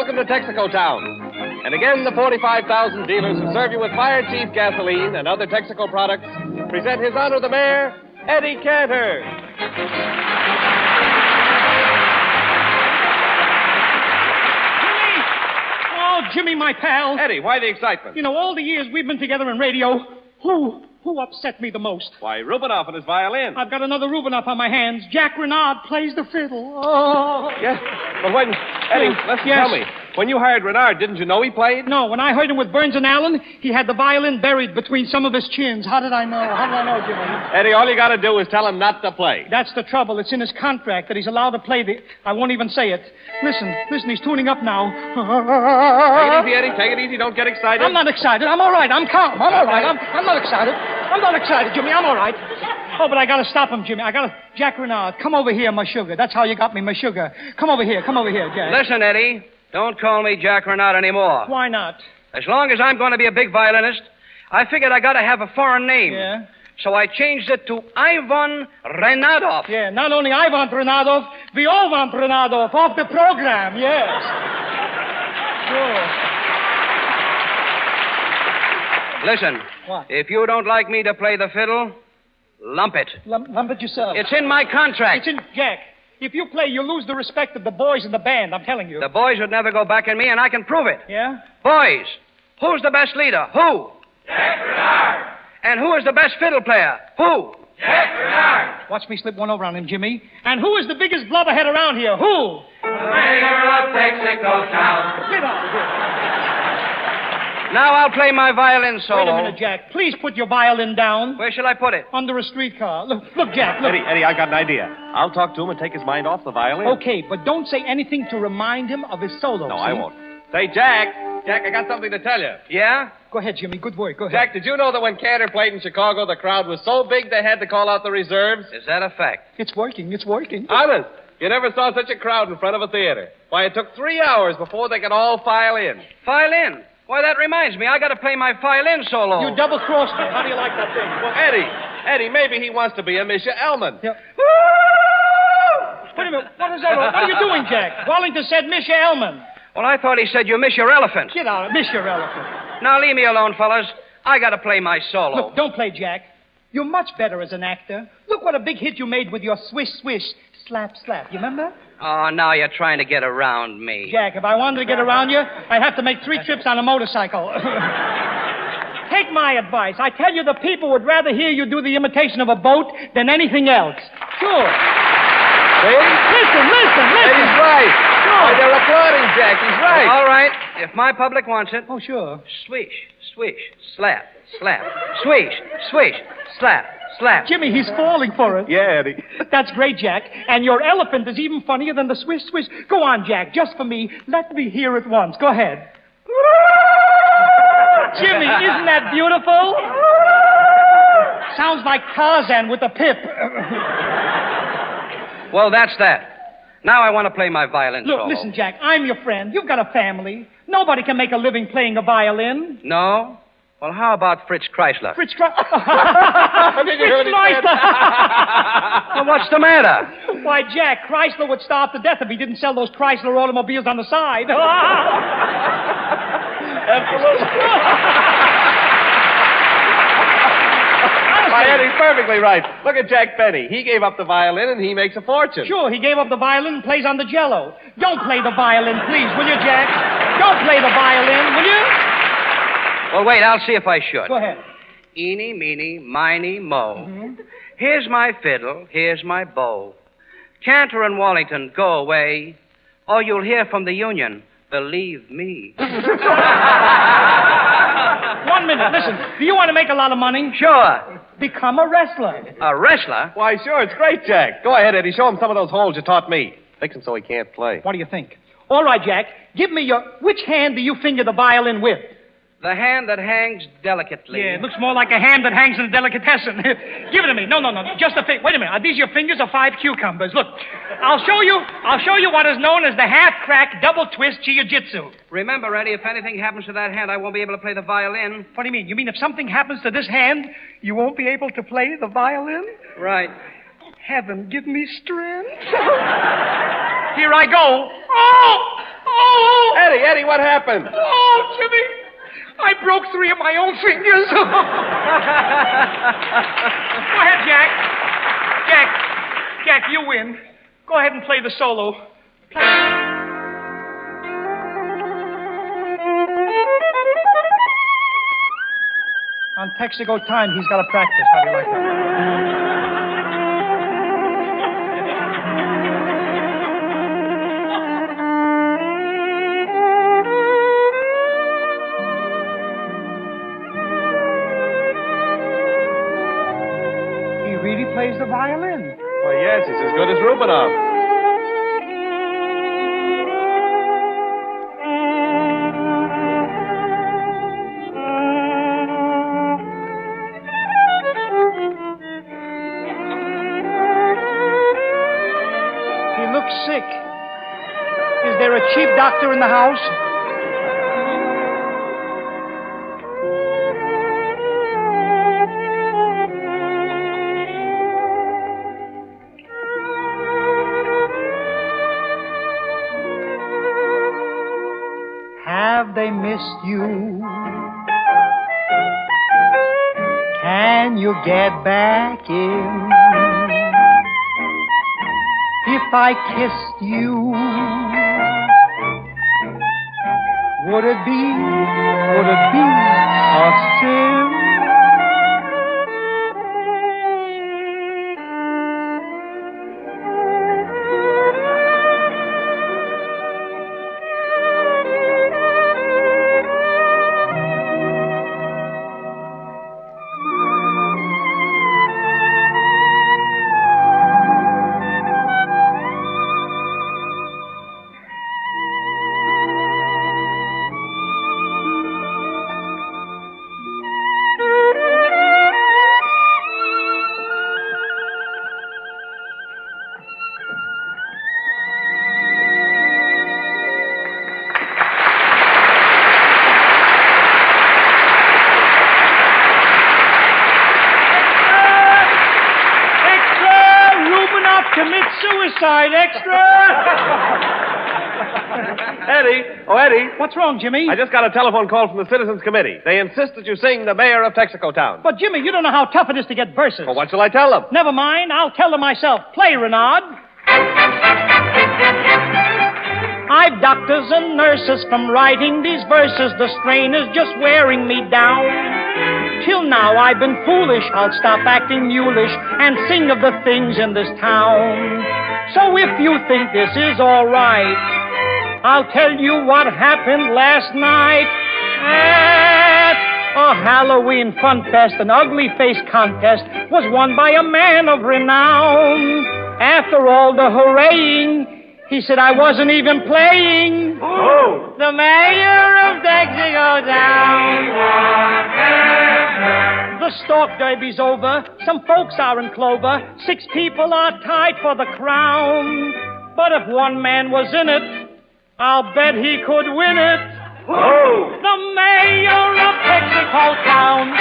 welcome to Texaco Town. And again, the 45,000 dealers who serve you with Fire Chief gasoline and other Texaco products present His Honor the Mayor, Eddie Cantor. Jimmy, my pal. Eddie, why the excitement? You know, all the years we've been together in radio, who upset me the most? Why, Rubinoff and his violin. I've got another Rubinoff on my hands. Jack Renard plays the fiddle. Oh. Yes, but when... Eddie, listen, tell me. When you hired Renard, didn't you know he played? No, when I heard him with Burns and Allen, he had the violin buried between some of his chins. How did I know, Jimmy? Eddie, all you got to do is tell him not to play. That's the trouble. It's in his contract that he's allowed to play the... I won't even say it. Listen, he's tuning up now. Take it easy, Eddie. Take it easy. Don't get excited. I'm not excited. I'm all right. I'm calm. I'm all right. I'm not excited. I'm not excited, Jimmy. I'm all right. Oh, but I got to stop him, Jimmy. Jack Renard, come over here, my sugar. That's how you got me, my sugar. Come over here, Jack. Listen, Eddie, don't call me Jack Renard anymore. Why not? As long as I'm going to be a big violinist, I figured I got to have a foreign name. Yeah? So I changed it to Ivan Renadov. Yeah, not only Ivan Renadov, Viovan Renadov off the program, yes. Sure. Listen. What? If you don't like me to play the fiddle, lump it. Lump it yourself. It's in my contract. Jack, if you play, you lose the respect of the boys in the band, I'm telling you. The boys would never go back on me, and I can prove it. Yeah? Boys, who's the best leader? Who? Jack Renard. And who is the best fiddle player? Who? Jack Renard. Watch me slip one over on him, Jimmy. And who is the biggest blubberhead around here? Who? The mayor of Texaco Town. Get out of here. Now I'll play my violin solo. Wait a minute, Jack. Please put your violin down. Where shall I put it? Under a streetcar. Look, Jack, look. Eddie, I got an idea. I'll talk to him and take his mind off the violin. Okay, but don't say anything to remind him of his solo. No, see? I won't. Say, Jack, I got something to tell you. Yeah? Go ahead, Jimmy. Good work. Go ahead. Jack, did you know that when Cantor played in Chicago, the crowd was so big they had to call out the reserves? Is that a fact? It's working. Honest. You never saw such a crowd in front of a theater. Why, it took 3 hours before they could all file in. File in? Why, that reminds me. I got to play my violin solo. You double-crossed me. How do you like that thing? Well, Eddie, maybe he wants to be a Misha Elman. Yeah. Wait a minute. What is that? What are you doing, Jack? Wallington said Misha Elman. Well, I thought he said you miss your elephant. Get out. Miss your elephant. Now, leave me alone, fellas. I got to play my solo. Look, don't play, Jack. You're much better as an actor. Look what a big hit you made with your swish, swish, slap, slap. You remember? Oh, now you're trying to get around me. Jack, if I wanted to get around you, I'd have to make 3 trips on a motorcycle. Take my advice. I tell you, the people would rather hear you do the imitation of a boat than anything else. Sure. See? Listen. Eddie's right. Sure. They're applauding, Jack. He's right. All right. If my public wants it. Oh, sure. Swish, swish, slap, slap. Swish, swish, slap, slap. Jimmy, he's falling for it. Yeah, Eddie. That's great, Jack. And your elephant is even funnier than the swish, swish. Go on, Jack. Just for me. Let me hear it once. Go ahead. Jimmy, isn't that beautiful? Sounds like Tarzan with a pip. Well, that's that. Now I want to play my violin solo. Look, listen, Jack, I'm your friend. You've got a family. Nobody can make a living playing a violin. No? Well, how about Fritz Chrysler? Fritz Chrysler. Did you hear what he said? Well, what's the matter? Why, Jack, Chrysler would starve to death if he didn't sell those Chrysler automobiles on the side. Absolutely. Why, Eddie's perfectly right. Look at Jack Benny. He gave up the violin and he makes a fortune. Sure, he gave up the violin and plays on the jello. Don't play the violin, please, will you, Jack? Don't play the violin, will you? Well, wait, I'll see if I should. Go ahead. Eeny, meeny, miny, mo. Mm-hmm. Here's my fiddle, here's my bow. Cantor and Wallington, go away, or you'll hear from the union. Believe me. 1 minute, listen. Do you want to make a lot of money? Sure. Become a wrestler. A wrestler? Why, sure, it's great, Jack. Go ahead, Eddie. Show him some of those holds you taught me. Fix him so he can't play. What do you think? All right, Jack. Give me which hand do you finger the violin with? The hand that hangs delicately. Yeah, it looks more like a hand that hangs in a delicatessen. Give it to me. No. Just a Wait a minute. Are these your fingers or 5 cucumbers? Look, I'll show you what is known as the half-crack double-twist jiu-jitsu. Remember, Eddie, if anything happens to that hand, I won't be able to play the violin. What do you mean? You mean if something happens to this hand, you won't be able to play the violin? Right. Heaven, give me strength. Here I go. Oh! Oh! Eddie, what happened? Oh, Jimmy! I broke 3 of my own fingers. Go ahead, Jack. Jack, you win. Go ahead and play the solo. Play it. On Texaco time, he's got to practice. How do you like that? He really plays the violin. Well, yes, he's as good as Rubinoff. Sick. Is there a cheap doctor in the house? Have they missed you? Can you get back in? If I kissed you, would it be a sin? Suicide extra! Eddie. What's wrong, Jimmy? I just got a telephone call from the Citizens Committee. They insist that you sing The Mayor of Texaco Town. But, Jimmy, you don't know how tough it is to get verses. Well, what shall I tell them? Never mind. I'll tell them myself. Play, Renaud. I've doctors and nurses from writing these verses. The strain is just wearing me down. Till now I've been foolish. I'll stop acting mulish and sing of the things in this town. So if you think this is all right, I'll tell you what happened last night at a Halloween fun fest. An ugly face contest was won by a man of renown. After all the hurraying, he said I wasn't even playing. Oh! The mayor of Texaco Town. The Stork Derby's over. Some folks are in clover. 6 people are tied for the crown. But if one man was in it, I'll bet he could win it. Oh! The mayor of Texaco Town.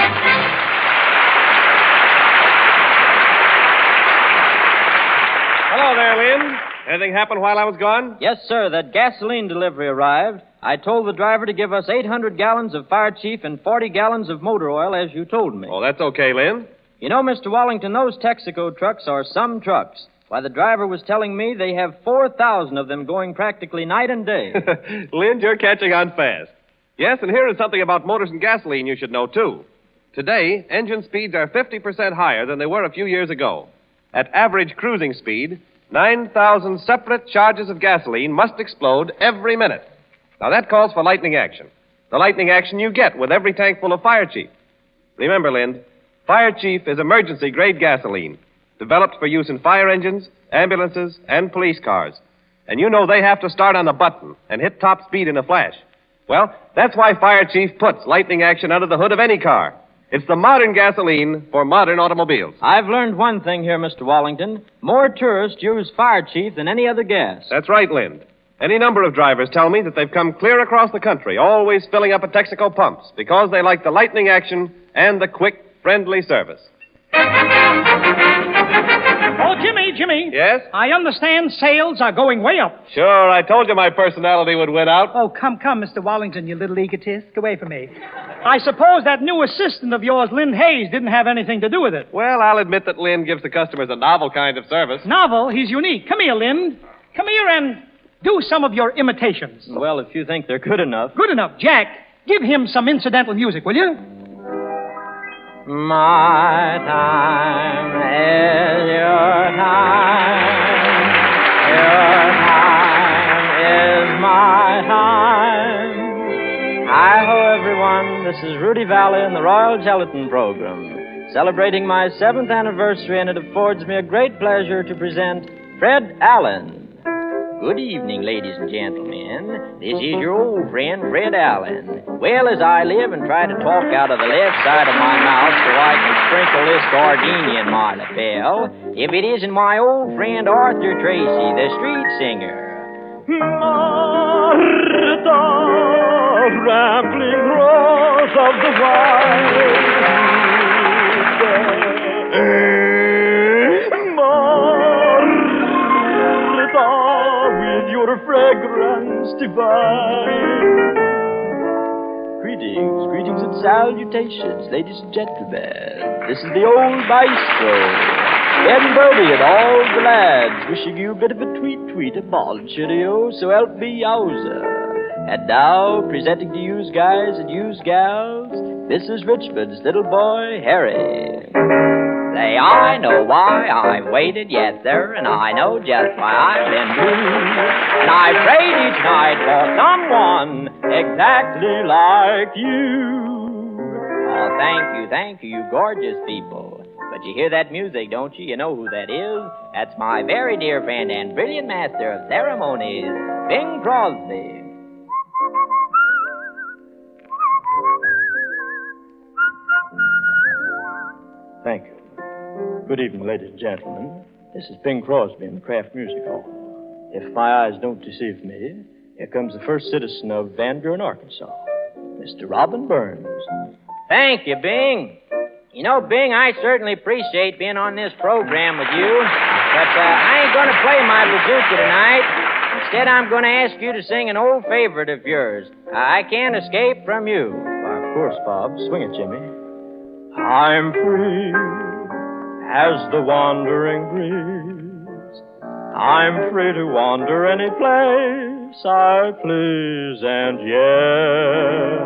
Hello there, Lynn. Anything happened while I was gone? Yes, sir. That gasoline delivery arrived. I told the driver to give us 800 gallons of Fire Chief and 40 gallons of motor oil, as you told me. Oh, that's okay, Lynn. You know, Mr. Wallington, those Texaco trucks are some trucks. Why, the driver was telling me they have 4,000 of them going practically night and day. Lynn, you're catching on fast. Yes, and here is something about motors and gasoline you should know, too. Today, engine speeds are 50% higher than they were a few years ago. At average cruising speed, 9,000 separate charges of gasoline must explode every minute. Now, that calls for lightning action. The lightning action you get with every tank full of Fire Chief. Remember, Lynn, Fire Chief is emergency-grade gasoline, developed for use in fire engines, ambulances, and police cars. And you know they have to start on the button and hit top speed in a flash. Well, that's why Fire Chief puts lightning action under the hood of any car. It's the modern gasoline for modern automobiles. I've learned one thing here, Mr. Wallington. More tourists use Fire Chief than any other gas. That's right, Lynn. Any number of drivers tell me that they've come clear across the country, always filling up at Texaco pumps, because they like the lightning action and the quick, friendly service. Oh, Jimmy. Yes? I understand sales are going way up. Sure, I told you my personality would win out. Oh, come, Mr. Wallington, you little egotist. Get away from me. I suppose that new assistant of yours, Lynn Hayes, didn't have anything to do with it. Well, I'll admit that Lynn gives the customers a novel kind of service. Novel? He's unique. Come here, Lynn. Come here and do some of your imitations. Well, if you think they're good enough. Good enough. Jack, give him some incidental music, will you? My time is your time. Your time is my time. Hi-ho, everyone. This is Rudy Valley in the Royal Gelatin Program, celebrating my 7th anniversary, and it affords me a great pleasure to present Fred Allen. Good evening, ladies and gentlemen. This is your old friend, Fred Allen. Well, as I live and try to talk out of the left side of my mouth so I can sprinkle this gardenia in my lapel, if it isn't my old friend Arthur Tracy, the street singer. Martha, rambling rose of the wild. Your fragrance divine. Greetings and salutations, ladies and gentlemen. This is the old maestro, Ben Brody, and all the lads wishing you a bit of a tweet, a bon cheerio, so help me yowza. And now, presenting to yous guys and yous gals, this is Richmond's little boy, Harry. Say, I know why I'm waited, yes, sir, and I know just why I've been blue. And I prayed each night for someone exactly like you. Oh, thank you, you gorgeous people. But you hear that music, don't you? You know who that is? That's my very dear friend and brilliant master of ceremonies, Bing Crosby. Thank you. Good evening, ladies and gentlemen. This is Bing Crosby in the Kraft Music Hall. If my eyes don't deceive me, here comes the first citizen of Van Buren, Arkansas, Mr. Robin Burns. Thank you, Bing. You know, Bing, I certainly appreciate being on this program with you, but I ain't going to play my bazooka tonight. Instead, I'm going to ask you to sing an old favorite of yours, I Can't Escape From You. Why, of course, Bob. Swing it, Jimmy. I'm free as the wandering breeze. I'm free to wander any place I please, and yet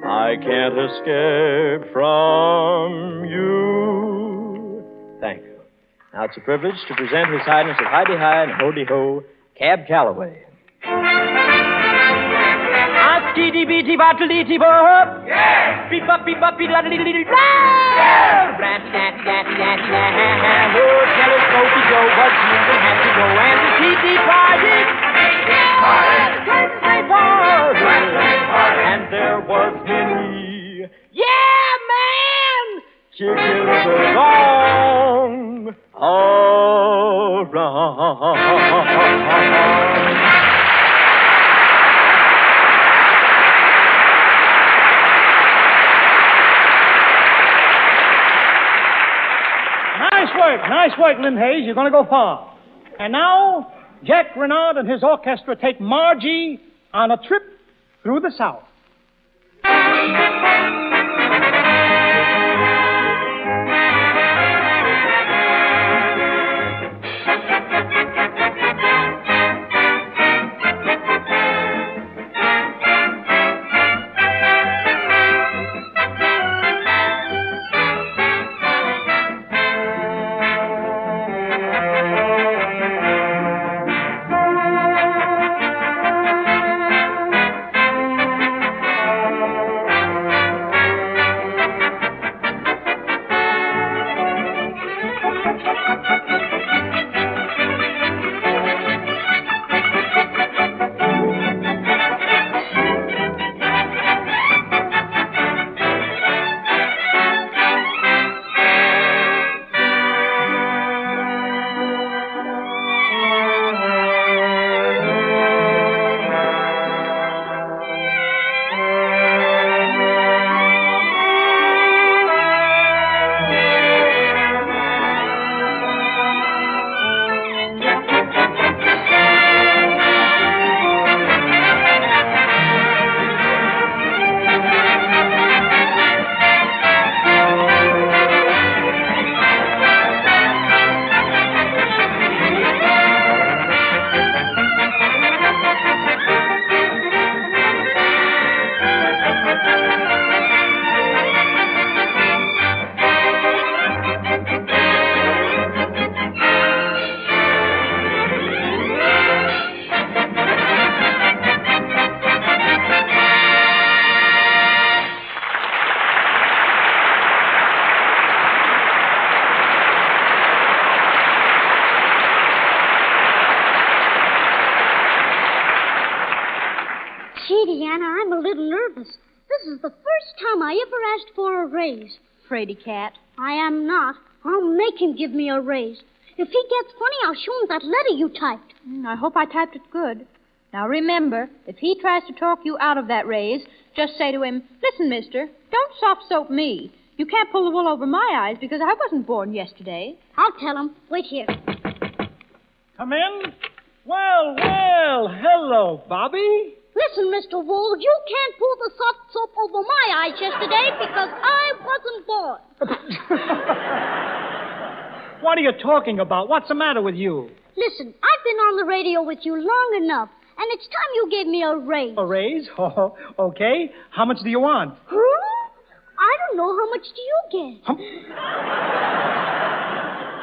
I can't escape from you. Thank you. Now it's a privilege to present His Highness of Hi-de-Hi and Ho-de-Ho, Cab Calloway. Yes! Beep up, beep up, beep up, beep up. Yes! Oh, telescopey Joe was used and had to go, and the TT party. And there was Minnie. Yeah, man! Chicken along. All right. Nice work, Lynn Hayes. You're going to go far. And now, Jack Renard and his orchestra take Margie on a trip through the South. nervous. This is the first time I ever asked for a raise. Fraidy cat. I am not. I'll make him give me a raise. If he gets funny, I'll show him that letter you typed. I hope I typed it good. Now remember, if he tries to talk you out of that raise, just say to him, "Listen, mister, don't soft soap me. You can't pull the wool over my eyes because I wasn't born yesterday." I'll tell him. Wait here. Come in. Well, hello, Bobby. Listen, Mr. Wool, you can't pull the soft soap over my eyes yesterday because I wasn't born. What are you talking about? What's the matter with you? Listen, I've been on the radio with you long enough, and it's time you gave me a raise. A raise? Oh, okay. How much do you want? Huh? I don't know. How much do you get?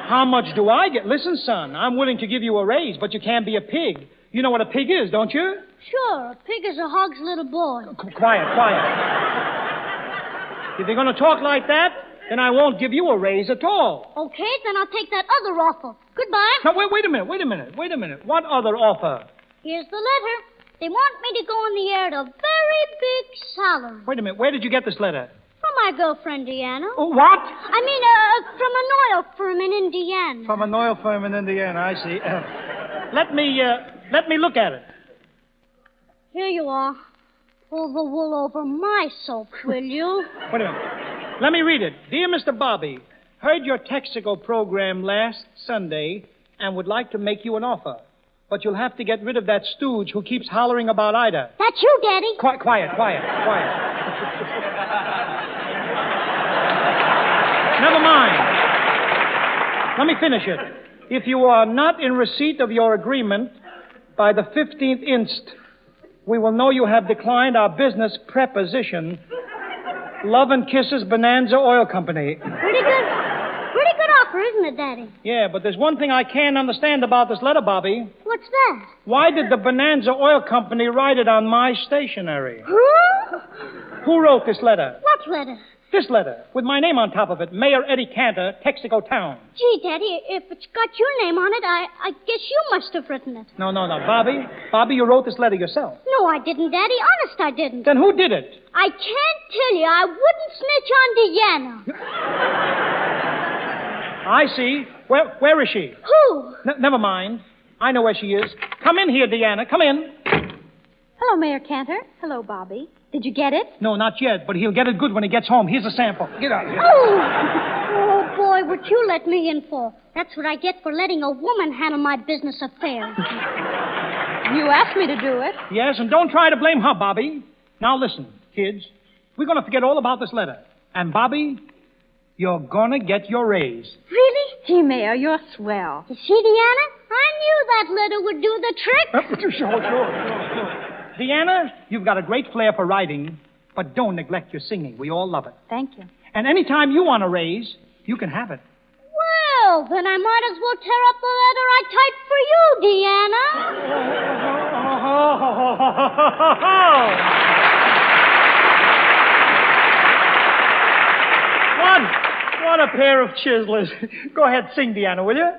How much do I get? Listen, son, I'm willing to give you a raise, but you can't be a pig. You know what a pig is, don't you? Sure, a pig is a hog's little boy. Quiet. If you're going to talk like that, then I won't give you a raise at all. Okay, then I'll take that other offer. Goodbye. Now, wait a minute. What other offer? Here's the letter. They want me to go on the air at a very big salary. Wait a minute. Where did you get this letter? From my girlfriend, Deanna. Oh, what? I mean, from an oil firm in Indiana. From an oil firm in Indiana, I see. Let me look at it. Here you are. Pull the wool over my soap, will you? Wait a minute. Let me read it. Dear Mr. Bobby, heard your TEXACO program last Sunday and would like to make you an offer. But you'll have to get rid of that stooge who keeps hollering about Ida. That's you, Daddy. Quiet. Never mind. Let me finish it. If you are not in receipt of your agreement by the 15th inst, we will know you have declined our business preposition. Love and Kisses Bonanza Oil Company. Pretty good offer, isn't it, Daddy? Yeah, but there's one thing I can't understand about this letter, Bobby. What's that? Why did the Bonanza Oil Company write it on my stationery? Huh? Who wrote this letter? What letter? This letter, with my name on top of it, Mayor Eddie Cantor, Texaco Town. Gee, Daddy, if it's got your name on it, I guess you must have written it. No. Bobby, you wrote this letter yourself. No, I didn't, Daddy. Honest, I didn't. Then who did it? I can't tell you. I wouldn't snitch on Deanna. I see. Where is she? Who? Never mind. I know where she is. Come in here, Deanna. Come in. Hello, Mayor Cantor. Hello, Bobby. Did you get it? No, not yet, but he'll get it good when he gets home. Here's a sample. Get out of here. Oh, boy, what you let me in for? That's what I get for letting a woman handle my business affairs. You asked me to do it. Yes, and don't try to blame her, Bobby. Now listen, kids. We're going to forget all about this letter. And, Bobby, you're going to get your raise. Really? Gee, Mayor, you're swell. You see, Deanna? I knew that letter would do the trick. Sure. Deanna, you've got a great flair for writing, but don't neglect your singing. We all love it. Thank you. And any time you want a raise, you can have it. Well, then I might as well tear up the letter I typed for you, Deanna. What a pair of chiselers. Go ahead, sing, Deanna, will you?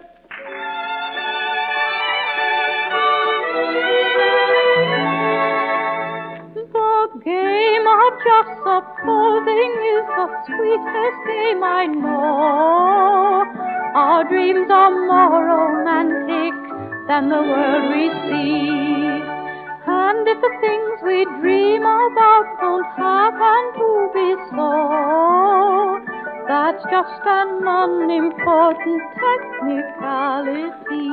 Game of just supposing is the sweetest game I know. Our dreams are more romantic than the world we see. And if the things we dream about don't happen to be so, that's just an unimportant technicality.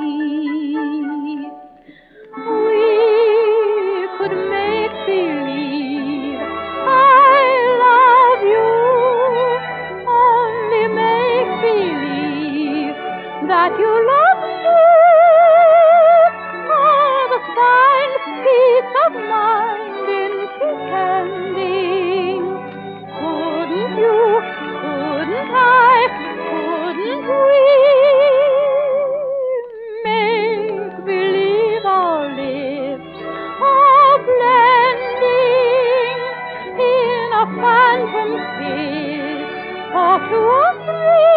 We could make believe I love you, only make believe that you love me. Oh, the fine peace of mind in pretending. Couldn't you, couldn't I, couldn't we make believe our lips are blending in a phantom kiss or two or three?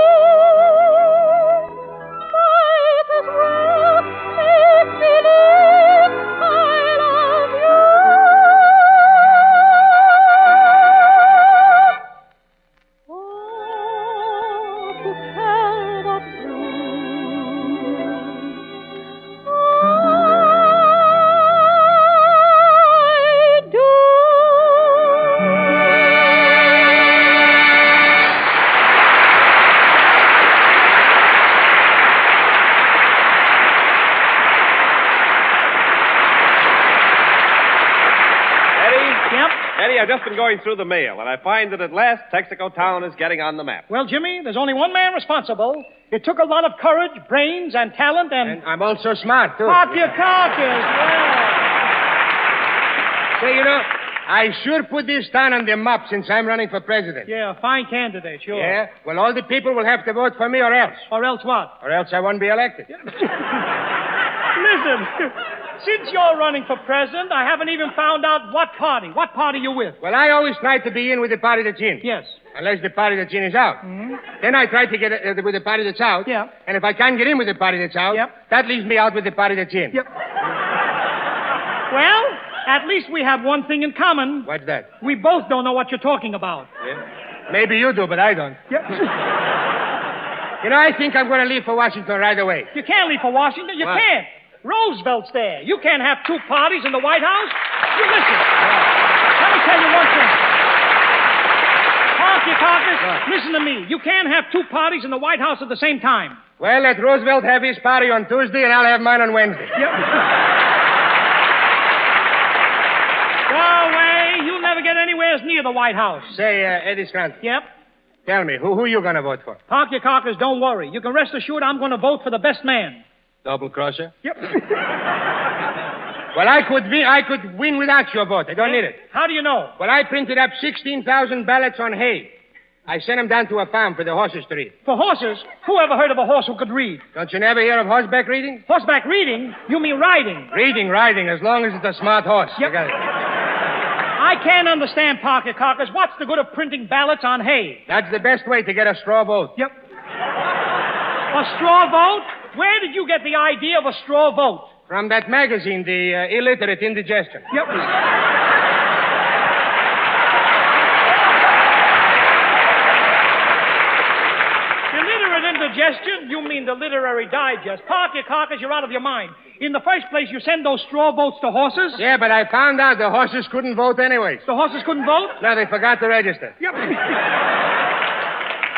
Might as well make believe I love you. I've just been going through the mail, and I find that at last Texaco town is getting on the map. Well, Jimmy, there's only one man responsible. It took a lot of courage, brains, and talent, and I'm also smart, too. Pop your carcass, yeah. Say, I sure put this town on the map since I'm running for president. Yeah, fine candidate, sure. Yeah? Well, all the people will have to vote for me or else. Or else what? Or else I won't be elected. Listen, since you're running for president, I haven't even found out what party. What party you with? Well, I always try to be in with the party that's in. Yes. Unless the party that's in is out. Mm-hmm. Then I try to get with the party that's out. Yeah. And if I can't get in with the party that's out, that leaves me out with the party that's in. Yep. Well, at least we have one thing in common. What's that? We both don't know what you're talking about. Yeah. Maybe you do, but I don't. Yep. I think I'm going to leave for Washington right away. You can't leave for Washington. You can't. Roosevelt's there. You can't have two parties in the White House. You listen. Let me tell you one thing. Parky Carcass, listen to me. You can't have two parties in the White House at the same time. Well, let Roosevelt have his party on Tuesday, and I'll have mine on Wednesday. Yep. Go away. You'll never get anywhere near the White House. Say, Eddie Scranton. Yep. Tell me, who you going to vote for? Park your carcass, don't worry. You can rest assured I'm going to vote for the best man. Double-crosser? Yep. Well, I could win without your vote. I don't need it. How do you know? Well, I printed up 16,000 ballots on hay. I sent them down to a farm for the horses to read. For horses? Who ever heard of a horse who could read? Don't you never hear of horseback reading? Horseback reading? You mean riding? Riding, as long as it's a smart horse. Yep. You got it. I can't understand, Parker Carcass. What's the good of printing ballots on hay? That's the best way to get a straw vote. Yep. A straw vote? Where did you get the idea of a straw vote? From that magazine, the Illiterate Indigestion. Yep. Illiterate Indigestion? You mean the Literary Digest. Parker Carcass, you're out of your mind. In the first place, you send those straw votes to horses? Yeah, but I found out the horses couldn't vote anyway. The horses couldn't vote? No, they forgot to register. Yep.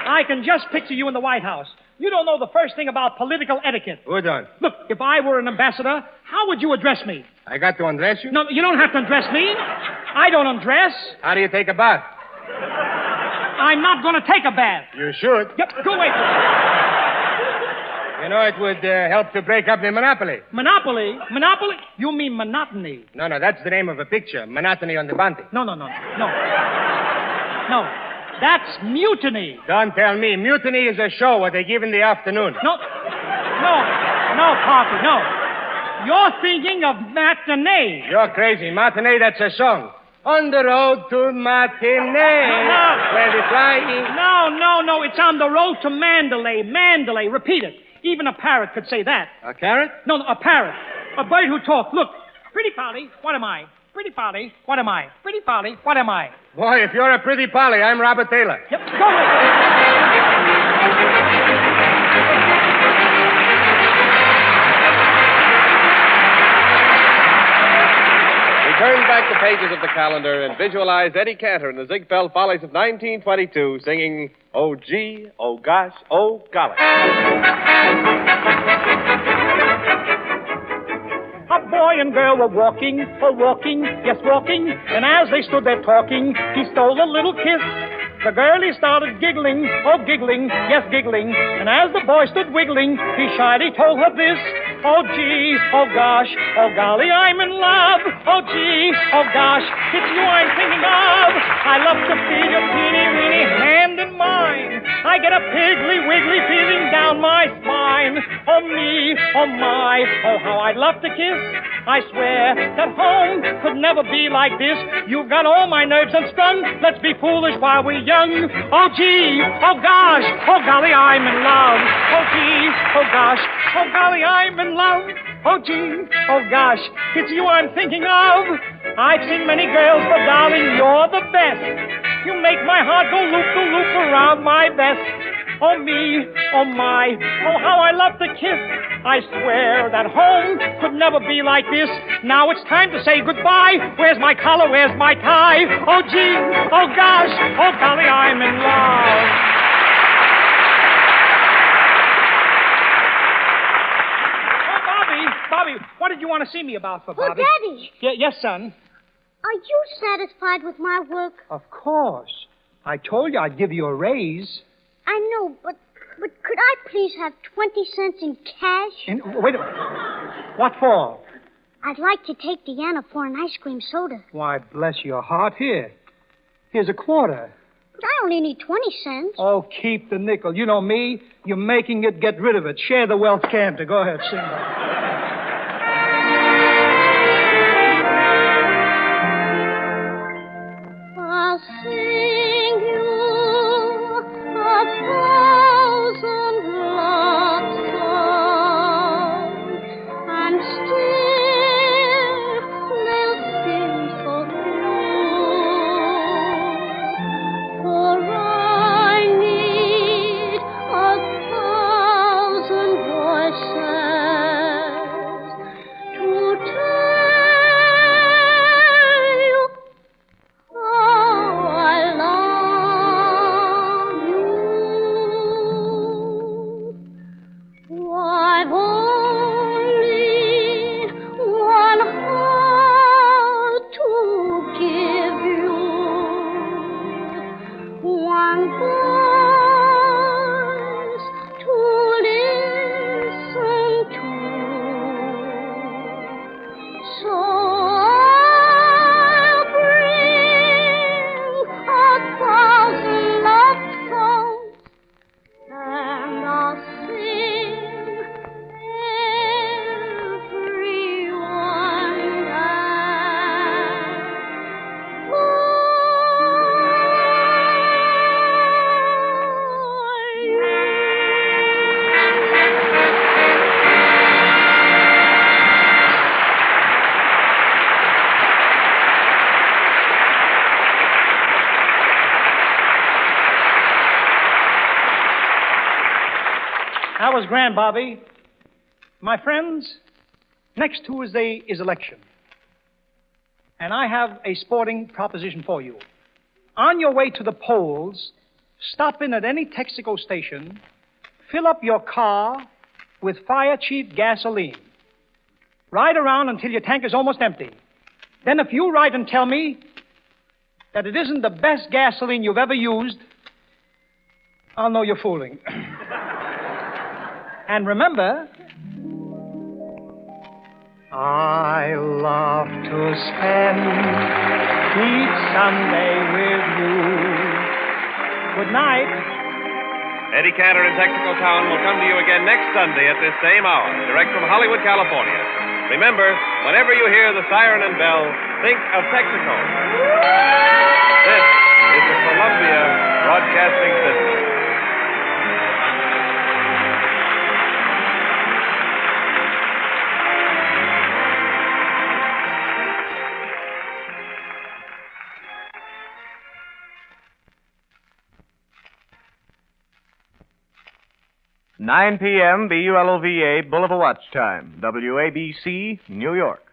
I can just picture you in the White House. You don't know the first thing about political etiquette. Who don't? Look, if I were an ambassador, how would you address me? I got to undress you? No, you don't have to undress me. I don't undress. How do you take a bath? I'm not going to take a bath. You should. Yep, go away. It would help to break up the monopoly. Monopoly? Monopoly? You mean monotony. No, that's the name of a picture. Monotony on the Bounty. No. That's mutiny. Don't tell me. Mutiny is a show what they give in the afternoon. No, Parker, no. You're thinking of matinee. You're crazy. Matinee, that's a song. On the road to matinee. No. Where the flying... No. It's on the road to Mandalay. Mandalay. Repeat it. Even a parrot could say that. A carrot? No, a parrot. A bird who talks. Look. Pretty Polly, what am I? Pretty Polly, what am I? Pretty Polly, what am I? Boy, if you're a pretty Polly, I'm Robert Taylor. Yep, go with it. Turn back the pages of the calendar and visualize Eddie Cantor in the Ziegfeld Follies of 1922 singing, Oh, Gee, Oh, Gosh, Oh, Golly. A boy and girl were walking, yes, walking, and as they stood there talking, he stole a little kiss. The girlie started giggling, oh, giggling, yes, giggling, and as the boy stood wiggling, he shyly told her this. Oh, gee, oh, gosh, oh, golly, I'm in love. Oh, gee, oh, gosh, it's you I'm thinking of. I love to feel your teeny-weeny hand in mine. I get a piggly-wiggly feeling down my spine. Oh, me, oh, my, oh, how I'd love to kiss. I swear that home could never be like this. You've got all my nerves unstrung. Let's be foolish while we're young. Oh, gee, oh, gosh, oh, golly, I'm in love. Oh, gee, oh, gosh, oh, golly, I'm in love. Oh, gee, oh, gosh, it's you I'm thinking of. I've seen many girls, but darling, you're the best. You make my heart go loop-de-loop around my vest. Oh, me, oh, my, oh, how I love to kiss. I swear that home could never be like this. Now it's time to say goodbye. Where's my collar? Where's my tie? Oh, gee, oh, gosh, oh, golly, I'm in love. Oh, Bobby, what did you want to see me about for, Bobby? Oh, Daddy. Yes, son. Are you satisfied with my work? Of course. I told you I'd give you a raise. I know, but could I please have 20 cents in cash? Wait a minute. What for? I'd like to take Deanna for an ice cream soda. Why, bless your heart. Here's a quarter. But I only need 20 cents. Oh, keep the nickel. You know me. You're making it. Get rid of it. Share the wealth, Cantor. Go ahead, sing that. I'll sing you a thousand love songs, and still they'll seem so true. For I need 1,000 voices to tell you how I love you. I've only one heart to give you, one voice to listen to. So I'll bring 1,000 love songs, and I'll sing everyone That was grand, Bobby. My friends, next Tuesday is election. And I have a sporting proposition for you. On your way to the polls, stop in at any Texaco station, fill up your car with fire chief gasoline. Ride around until your tank is almost empty. Then if you write and tell me that it isn't the best gasoline you've ever used, I'll know you're fooling. And remember, I love to spend each Sunday with you. Good night. Eddie Cantor in Texaco Town will come to you again next Sunday at this same hour, direct from Hollywood, California. Remember, whenever you hear the siren and bell, think of Texaco. This is the Columbia Broadcasting System. Nine p.m. BULOVA Boulevard Watch Time. WABC, New York.